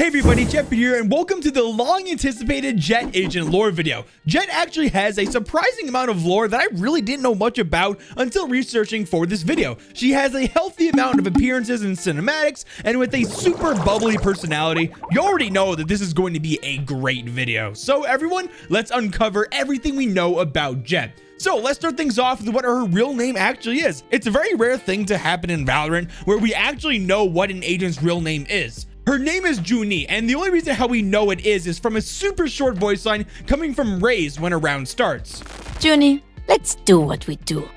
Hey everybody, Jeppy here, and welcome to the long-anticipated Jett Agent Lore video. Jett actually has a surprising amount of lore that I really didn't know much about until researching for this video. She has a healthy amount of appearances in cinematics, and with a super bubbly personality, you already know that this is going to be a great video. So everyone, let's uncover everything we know about Jett. So let's start things off with what her real name actually is. It's a very rare thing to happen in Valorant where we actually know what an agent's real name is. Her name is Junie, and the only reason how we know it is from a super short voice line coming from Raze when a round starts. Junie, let's do what we do.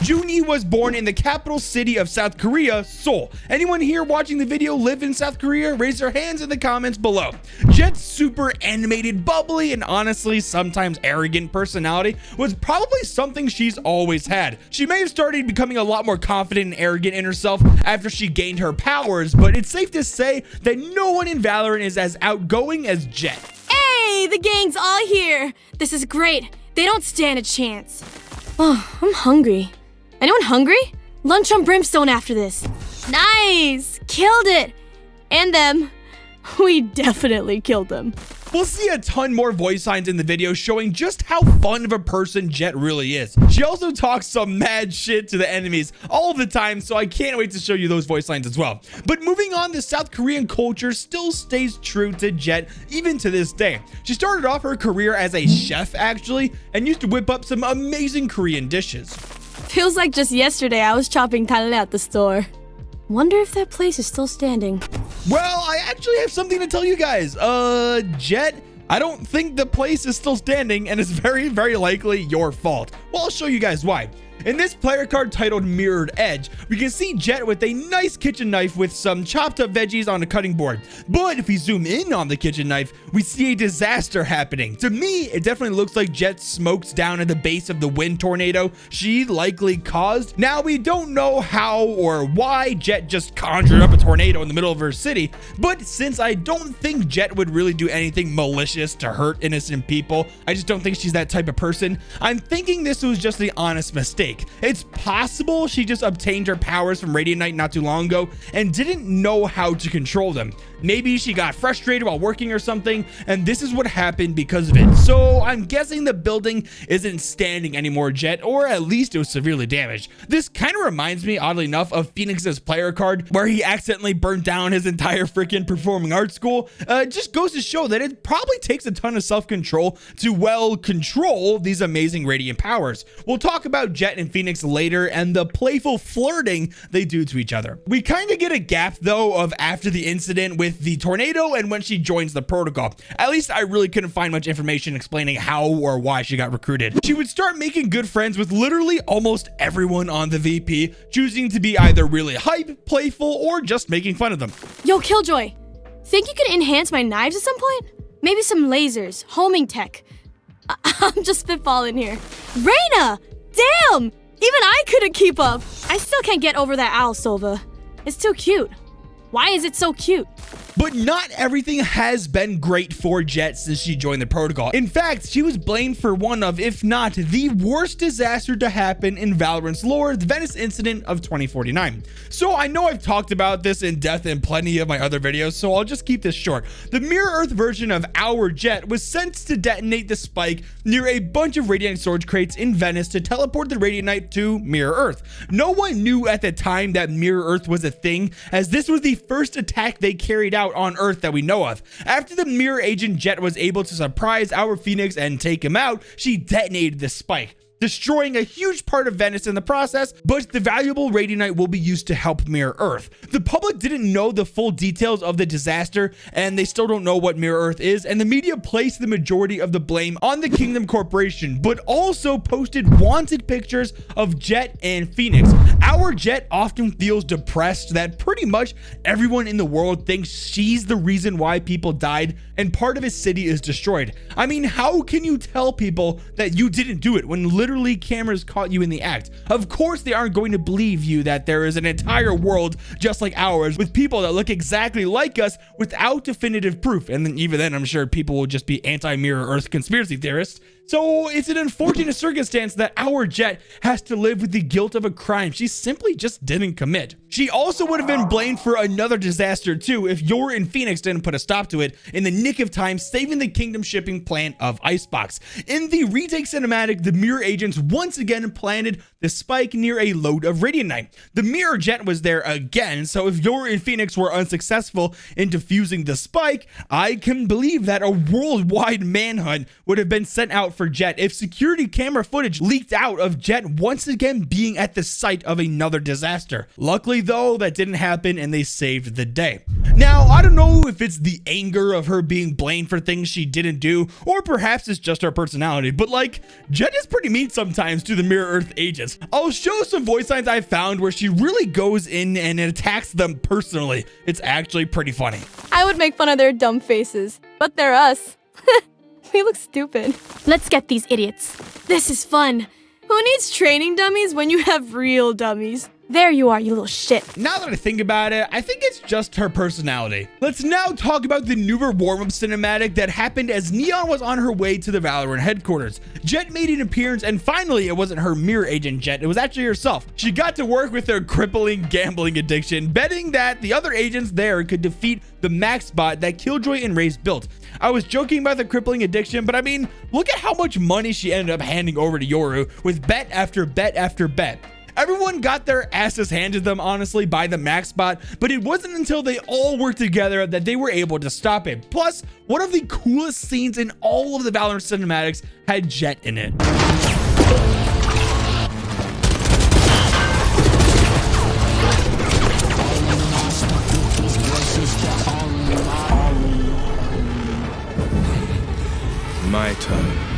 Junie was born in the capital city of South Korea, Seoul. Anyone here watching the video live in South Korea? Raise their hands in the comments below. Jett's super animated, bubbly, and honestly sometimes arrogant personality was probably something she's always had. She may have started becoming a lot more confident and arrogant in herself after she gained her powers, but it's safe to say that no one in Valorant is as outgoing as Jett. Hey, the gang's all here. This is great. They don't stand a chance. Oh, I'm hungry. Anyone hungry? Lunch on brimstone after this. Nice! Killed it! And them. We definitely killed them. We'll see a ton more voice lines in the video showing just how fun of a person Jett really is. She also talks some mad shit to the enemies all the time, so I can't wait to show you those voice lines as well. But moving on, the South Korean culture still stays true to Jett even to this day. She started off her career as a chef actually, and used to whip up some amazing Korean dishes. Feels like just yesterday I was chopping tale at the store. Wonder if that place is still standing. Well, I actually have something to tell you guys. Jett, I don't think the place is still standing, and it's very, very likely your fault. Well, I'll show you guys why. In this player card titled Mirrored Edge, we can see Jett with a nice kitchen knife with some chopped up veggies on a cutting board. But if we zoom in on the kitchen knife, we see a disaster happening. To me, it definitely looks like Jett smoked down at the base of the wind tornado she likely caused. Now, we don't know how or why Jett just conjured up a tornado in the middle of her city, but since I don't think Jett would really do anything malicious to hurt innocent people, I just don't think she's that type of person, I'm thinking this was just the honest mistake. It's possible she just obtained her powers from Radiant Knight not too long ago and didn't know how to control them. Maybe she got frustrated while working or something, and this is what happened because of it. So I'm guessing the building isn't standing anymore, Jett, or at least it was severely damaged. This kind of reminds me, oddly enough, of Phoenix's player card where he accidentally burnt down his entire freaking performing arts school. Just goes to show that it probably takes a ton of self-control to, well, control these amazing radiant powers. We'll talk about Jett and Phoenix later and the playful flirting they do to each other. We kind of get a gap, though, of after the incident with the tornado and when she joins the protocol. At least I really couldn't find much information explaining how or why she got recruited. She would start making good friends with literally almost everyone on the VP, choosing to be either really hype, playful, or just making fun of them. Yo, Killjoy. Think you could enhance my knives at some point? Maybe some lasers, homing tech. I'm just spitballing here. Reyna! Damn! Even I couldn't keep up. I still can't get over that owl, Sova. It's too cute. Why is it so cute? But not everything has been great for Jett since she joined the protocol. In fact, she was blamed for one of, if not the worst disaster to happen in Valorant's lore, the Venice incident of 2049. So I know I've talked about this in depth in plenty of my other videos, so I'll just keep this short. The Mirror Earth version of our Jett was sent to detonate the spike near a bunch of Radiant storage crates in Venice to teleport the Radiant Knight to Mirror Earth. No one knew at the time that Mirror Earth was a thing, as this was the first attack they carried out on Earth that we know of. After the mirror agent Jett was able to surprise our Phoenix and take him out, she detonated the spike, destroying a huge part of Venice in the process, but the valuable Radiant Knight will be used to help Mirror Earth. The public didn't know the full details of the disaster, and they still don't know what Mirror Earth is, and the media placed the majority of the blame on the Kingdom Corporation, but also posted wanted pictures of Jett and Phoenix. Our Jett often feels depressed that pretty much everyone in the world thinks she's the reason why people died and part of his city is destroyed. I mean, how can you tell people that you didn't do it when literally cameras caught you in the act? Of course they aren't going to believe you that there is an entire world just like ours with people that look exactly like us without definitive proof. And then even then, I'm sure people will just be anti-Mirror Earth conspiracy theorists. So it's an unfortunate circumstance that our Jett has to live with the guilt of a crime she simply just didn't commit. She also would have been blamed for another disaster too if Jett and Phoenix didn't put a stop to it in the nick of time, saving the kingdom shipping plan of Icebox. In the retake cinematic, the mirror agents once again planted the spike near a load of radianite. The mirror Jett was there again, so if Jett and Phoenix were unsuccessful in defusing the spike, I can believe that a worldwide manhunt would have been sent out for Jett if security camera footage leaked out of Jett once again being at the site of another disaster. Luckily though, that didn't happen and they saved the day. Now, I don't know if it's the anger of her being blamed for things she didn't do, or perhaps it's just her personality, but like, Jett is pretty mean sometimes to the Mirror Earth agents. I'll show some voice lines I found where she really goes in and attacks them personally. It's actually pretty funny. I would make fun of their dumb faces, but they're us. We look stupid. Let's get these idiots. This is fun. Who needs training dummies when you have real dummies? There you are, you little shit. Now that I think about it, I think it's just her personality. Let's now talk about the newer warm-up cinematic that happened as Neon was on her way to the Valorant headquarters. Jett made an appearance, and finally it wasn't her mirror agent Jett, it was actually herself. She got to work with her crippling gambling addiction, betting that the other agents there could defeat the max bot that Killjoy and Raze built. I was joking about the crippling addiction, but I mean, look at how much money she ended up handing over to Yoru with bet after bet after bet. Everyone got their asses handed to them, honestly, by the max bot, but it wasn't until they all worked together that they were able to stop it. Plus, one of the coolest scenes in all of the Valorant cinematics had Jett in it. My turn.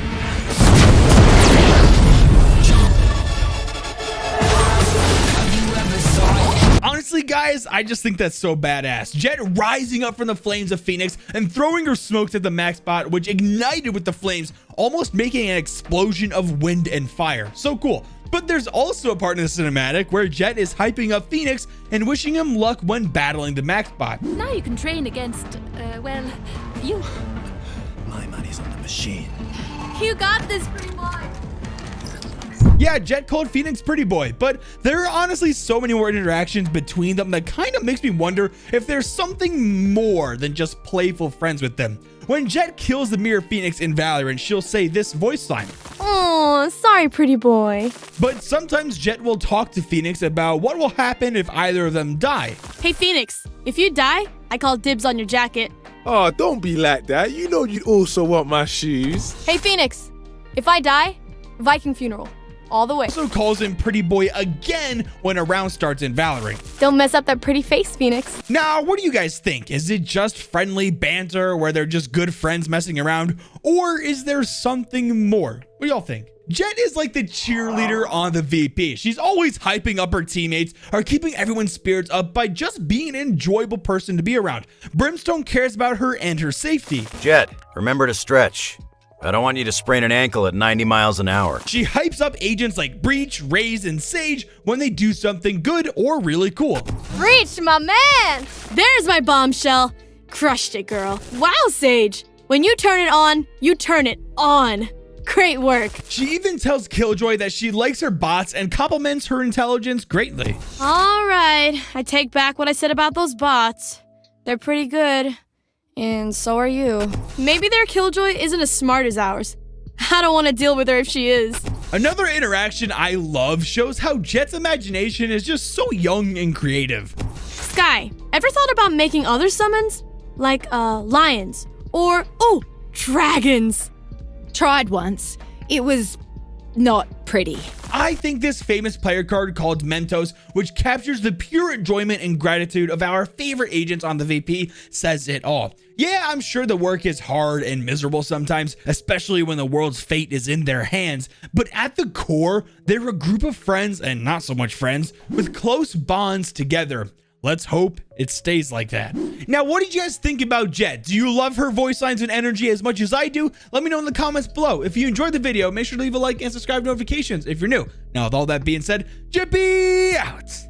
Honestly, guys, I just think that's so badass. Jett rising up from the flames of Phoenix and throwing her smokes at the max bot, which ignited with the flames, almost making an explosion of wind and fire. So cool. But there's also a part in the cinematic where Jett is hyping up Phoenix and wishing him luck when battling the max bot. Now you can train against, well, you. My money's on the machine. You got this, pretty boy. Yeah, Jett called Phoenix pretty boy, but there are honestly so many more interactions between them that kind of makes me wonder if there's something more than just playful friends with them. When Jett kills the mirror Phoenix in Valorant, she'll say this voice line. Oh, sorry, pretty boy. But sometimes Jett will talk to Phoenix about what will happen if either of them die. Hey, Phoenix, if you die, I call dibs on your jacket. Oh, don't be like that. You know you'd also want my shoes. Hey, Phoenix, if I die, Viking funeral. All the way. Also calls him pretty boy again when a round starts in Valorant. Don't mess up that pretty face, Phoenix. Now, what do you guys think? Is it just friendly banter where they're just good friends messing around? Or is there something more? What do y'all think? Jett is like the cheerleader on the VP. She's always hyping up her teammates or keeping everyone's spirits up by just being an enjoyable person to be around. Brimstone cares about her and her safety. Jett, remember to stretch. I don't want you to sprain an ankle at 90 miles an hour. She hypes up agents like Breach, Raze, and Sage when they do something good or really cool. Breach, my man! There's my bombshell. Crushed it, girl. Wow, Sage. When you turn it on, you turn it on. Great work. She even tells Killjoy that she likes her bots and compliments her intelligence greatly. All right, I take back what I said about those bots. They're pretty good. And so are you. Maybe their Killjoy isn't as smart as ours. I don't want to deal with her if she is. Another interaction I love shows how Jett's imagination is just so young and creative. Sky, ever thought about making other summons? Like, lions. Or, oh, dragons. Tried once. It was not pretty. I think this famous player card called Mentos, which captures the pure enjoyment and gratitude of our favorite agents on the VP, says it all. Yeah, I'm sure the work is hard and miserable sometimes, especially when the world's fate is in their hands, but at the core, they're a group of friends, and not so much friends, with close bonds together. Let's hope it stays like that. Now, what did you guys think about Jett? Do you love her voice lines and energy as much as I do? Let me know in the comments below. If you enjoyed the video, make sure to leave a like and subscribe notifications if you're new. Now, with all that being said, Jeppy out.